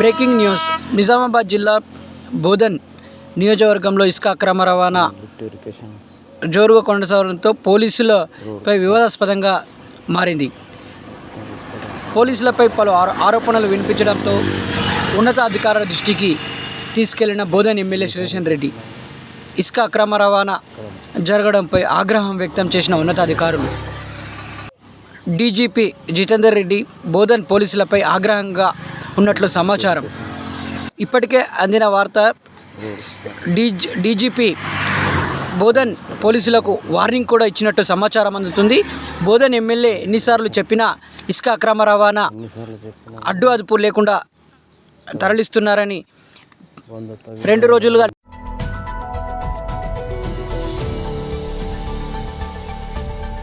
Breaking news. Nizamabad జిల్లా బోధన్ నియోజకవర్గంలో ఇసుక అక్రమ రవాణా జోరుగా కొనసాగడంతో పోలీసులపై వివాదాస్పదంగా మారింది. పోలీసులపై పలు ఆరోపణలు వినిపించడంతో ఉన్నతాధికారుల దృష్టికి తీసుకెళ్లిన బోధన్ ఎమ్మెల్యే సుదర్శన్ రెడ్డి ఇసుక అక్రమ రవాణా జరగడంపై ఆగ్రహం వ్యక్తం చేసిన ఉన్నతాధికారులు. డీజీపీ జితేందర్ రెడ్డి బోధన్ పోలీసులపై ఆగ్రహంగా ఉన్నట్లు సమాచారం. ఇప్పటికే అందిన వార్త డీజీపీ బోధన్ పోలీసులకు వార్నింగ్ కూడా ఇచ్చినట్టు సమాచారం అందుతుంది. బోధన్ ఎమ్మెల్యే ఎన్నిసార్లు చెప్పినా ఇసుక అక్రమ రవాణా అడ్డు అదుపు లేకుండా తరలిస్తున్నారని 2 రోజులుగా